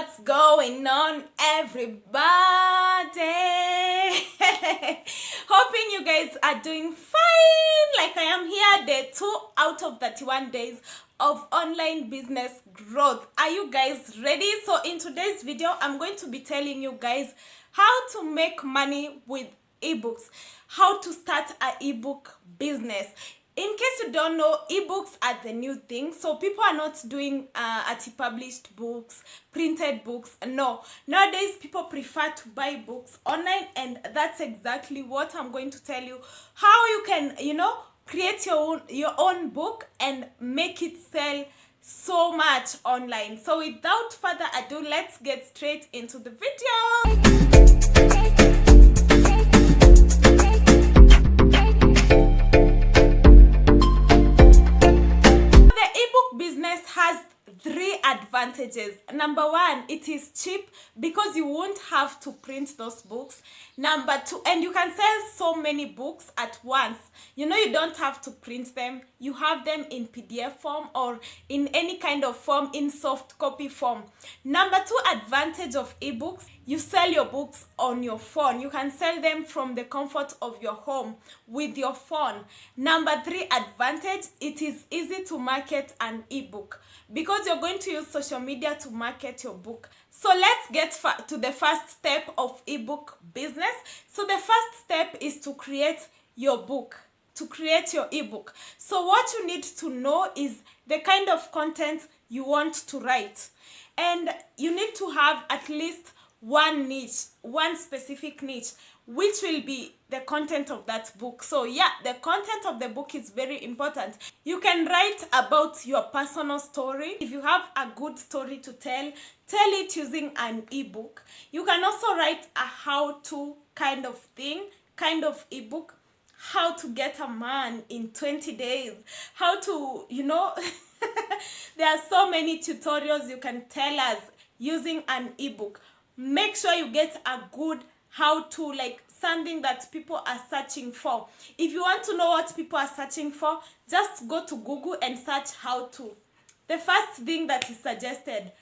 What's going on, everybody? Hoping you guys are doing fine like I am here. Day 2 out of 31 days of online business growth. Are you guys ready? So in today's video, I'm going to be telling you guys how to make money with ebooks, how to start an ebook business. In case you don't know, ebooks are the new thing. So people are not doing published books, printed books. No. Nowadays, people prefer to buy books online, and that's exactly what I'm going to tell you. How you can, create your own book and make it sell so much online. So without further ado, let's get straight into the video. Has 3 advantages. Number 1, it is cheap because you won't have to print those books. Number 2, and you can sell so many books at once. You don't have to print them. You have them in PDF form or in any kind of form, in soft copy form. Number 2 advantage of ebooks, you sell your books on your phone. You can sell them from the comfort of your home with your phone. Number 3 advantage, it is easy to market an ebook because you're going to use social media to market your book. So let's get to the first step of ebook business. So the first step is to create your book, to create your ebook. So what you need to know is the kind of content you want to write. And you need to have at least one niche, one specific niche, which will be the content of that book. So yeah, the content of the book is very important. You can write about your personal story. If you have a good story to tell it using an ebook. You can also write a how-to kind of ebook. How to get a man in 20 days. How to, there are so many tutorials you can tell us using an ebook. Make sure you get a good how-to, like something that people are searching for. If you want to know what people are searching for, just go to Google and search how-to. The first thing that is suggested,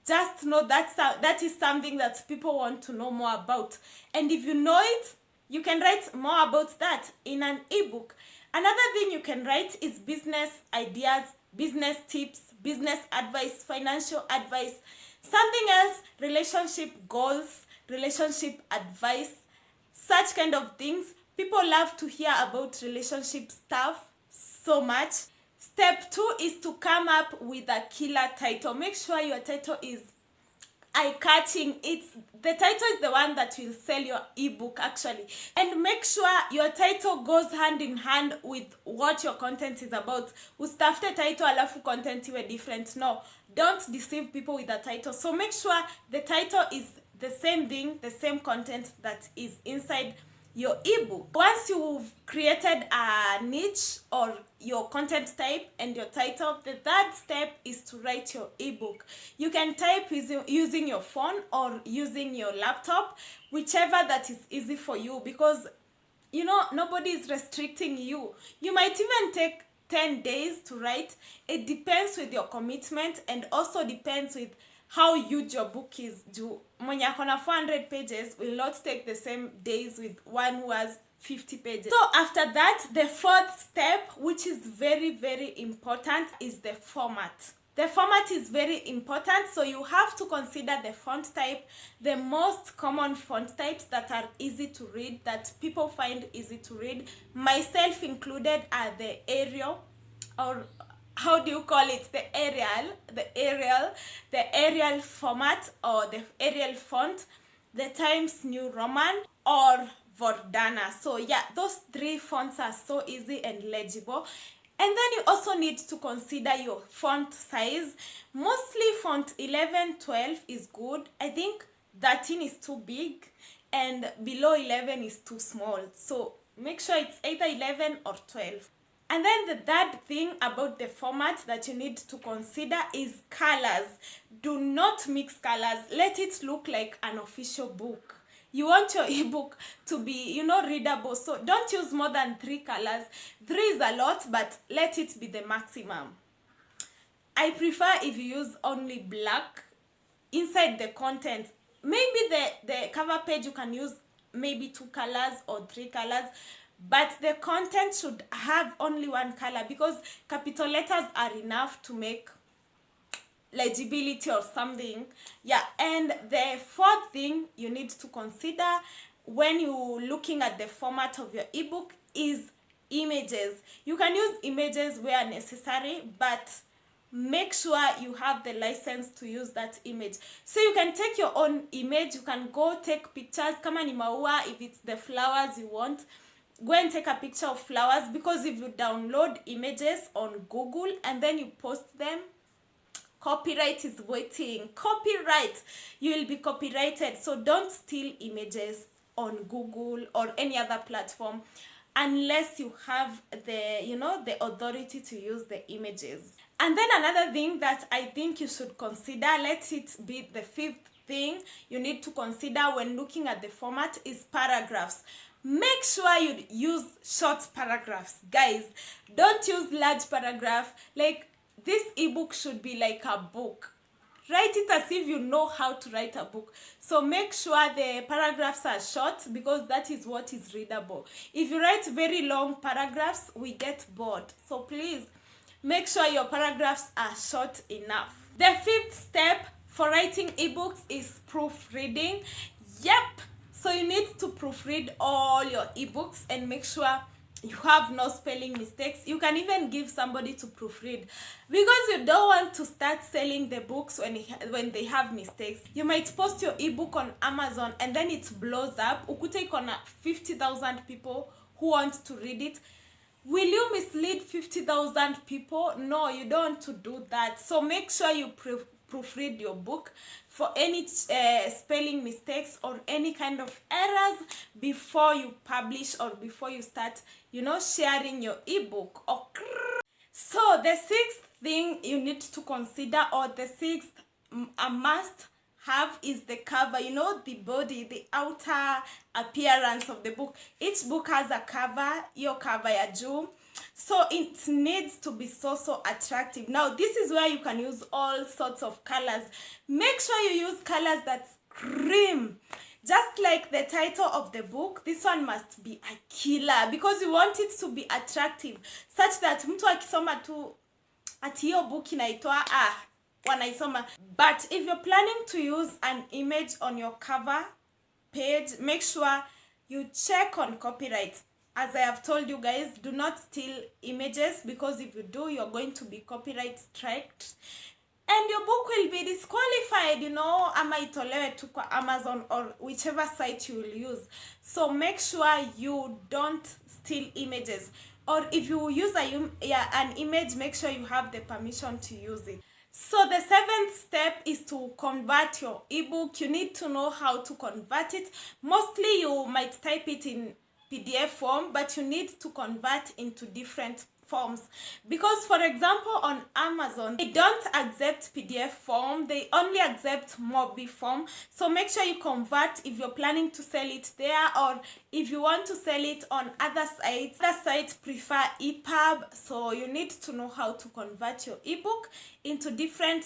just know that is something that people want to know more about. And if you know it, you can write more about that in an ebook. Another thing you can write is business ideas, business tips, business advice, financial advice. Something else, relationship goals, relationship advice, such kind of things. People love to hear about relationship stuff so much. Step 2 is to come up with a killer title. Make sure your title is eye-catching. The title is the one that will sell your ebook actually. And make sure your title goes hand in hand with what your content is about. Ustafute title alafu content iwe different. No, don't deceive people with a title. So make sure the title is the same thing, the same content that is inside your ebook. Once you've created a niche or your content type and your title, the third step is to write your ebook. You can type using your phone or using your laptop, whichever that is easy for you, because nobody is restricting you. You might even take 10 days to write. It depends with your commitment and also depends with how huge your book is. Mwenye akona 400 pages will not take the same days with one who has 50 pages. So after that, the fourth step, which is very, very important, is the format. The format is very important, so you have to consider the font type. The most common font types that are easy to read, that people find easy to read, myself included, are the Arial, or how do you call it? The Arial format, or the Arial font, the Times New Roman, or Vordana. So yeah, those 3 fonts are so easy and legible. And then you also need to consider your font size. Mostly font 11, 12 is good. I think 13 is too big and below 11 is too small. So make sure it's either 11 or 12. And then the third thing about the format that you need to consider is colors. Do not mix colors. Let it look like an official book. You want your ebook to be, readable. So don't use more than 3 colors. 3 is a lot, but let it be the maximum. I prefer if you use only black inside the content. Maybe the cover page you can use maybe 2 colors or 3 colors, but the content should have only 1 color, because capital letters are enough to make legibility or something. Yeah. And the 4th thing you need to consider when you're looking at the format of your ebook is images. You can use images where necessary, but make sure you have the license to use that image. So you can take your own image, you can go take pictures. Kama ni maua, if it's the flowers you want, go and take a picture of flowers, because if you download images on Google and then you post them, copyright is waiting. Copyright, you will be copyrighted. So don't steal images on Google or any other platform unless you have the authority to use the images. And then another thing that I think you should consider, let it be the 5th thing you need to consider when looking at the format, is paragraphs. Make sure you use short paragraphs, guys. Don't use large paragraph. Like, this ebook should be like a book. Write it as if you know how to write a book. So make sure the paragraphs are short, because that is what is readable. If you write very long paragraphs, we get bored. So please make sure your paragraphs are short enough. The 5th step for writing ebooks is proofreading. Yep. So you need to proofread all your ebooks and make sure you have no spelling mistakes. You can even give somebody to proofread, because you don't want to start selling the books when they have mistakes. You might post your ebook on Amazon and then it blows up. Ukute iko na 50,000 people who want to read it. Will you mislead 50,000 people? No, you don't want to do that. So make sure you proofread your book for any spelling mistakes or any kind of errors before you publish or before you start, sharing your ebook. So the 6th thing you need to consider, or the 6th a must have, is the cover. The body, the outer appearance of the book. Each book has a cover, your cover ya juu. So it needs to be so attractive. Now, this is where you can use all sorts of colors. Make sure you use colors that scream. Just like the title of the book, this one must be a killer, because you want it to be attractive, such that mtu akisoma tu ati hiyo book inaitwa wanaisoma. But if you're planning to use an image on your cover page, make sure you check on copyright. As I have told you guys, do not steal images, because if you do, you're going to be copyright striked and your book will be disqualified, ama itolewe tu kwa Amazon or whichever site you will use. So make sure you don't steal images, or if you use an image, make sure you have the permission to use it. So the 7th step is to convert your ebook. You need to know how to convert it. Mostly you might type it in PDF form, but you need to convert into different forms, because for example on Amazon they don't accept PDF form, they only accept Mobi form. So make sure you convert if you're planning to sell it there, or if you want to sell it on other sites. Other sites prefer EPUB, so you need to know how to convert your ebook into different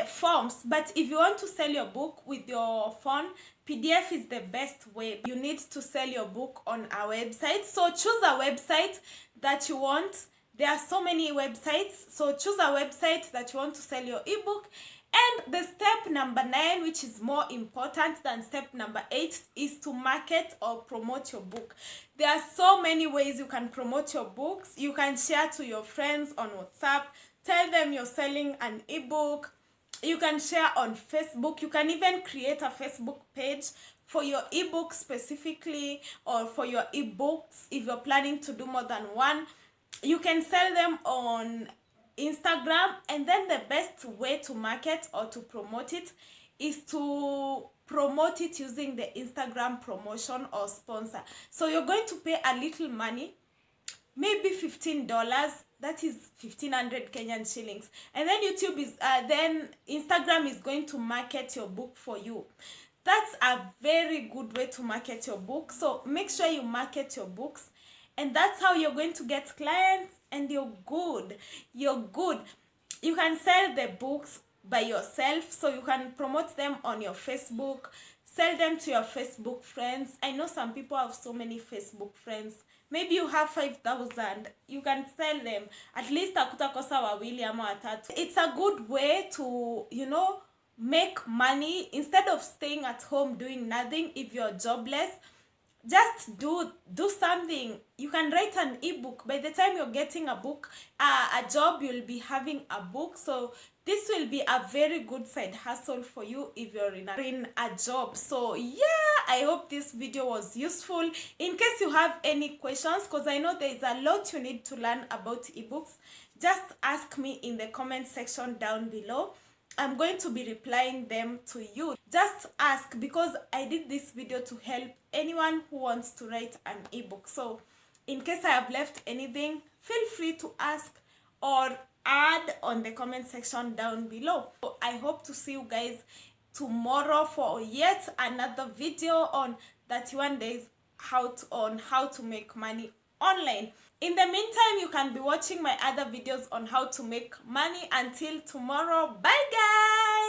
forms. But if you want to sell your book with your phone, PDF is the best way. You need to sell your book on a website. So choose a website that you want. There are so many websites. So choose a website that you want to sell your ebook. And the step number 9, which is more important than step number 8, is to market or promote your book. There are so many ways you can promote your books. You can share to your friends on WhatsApp. Tell them you're selling an ebook. You can share on Facebook. You can even create a Facebook page for your ebook specifically, or for your ebooks if you're planning to do more than one. You can sell them on Instagram, and then the best way to market or to promote it is to promote it using the Instagram promotion or sponsor. So you're going to pay a little money, maybe $15. That is 1,500 Kenyan shillings. And then then Instagram is going to market your book for you. That's a very good way to market your book. So make sure you market your books, and that's how you're going to get clients, and you're good. You can sell the books by yourself, so you can promote them on your Facebook, sell them to your Facebook friends. I know some people have so many Facebook friends. Maybe you have 5,000, you can sell them. At least hakutakosa wawili ama watatu. It's a good way to, you know, make money instead of staying at home doing nothing. If you're jobless, just do something. You can write an ebook. By the time you're getting a book, a job, you'll be having a book. So this will be a very good side hustle for you if you're in a job. So yeah, I hope this video was useful. In case you have any questions, because I know there is a lot you need to learn about ebooks, just ask me in the comment section down below. I'm going to be replying them to you. Just ask, because I did this video to help anyone who wants to write an ebook. So in case I have left anything, feel free to ask or add on the comment section down below. So I hope to see you guys tomorrow for yet another video on 31 days on how to make money online. In the meantime, you can be watching my other videos on how to make money. Until tomorrow, bye guys.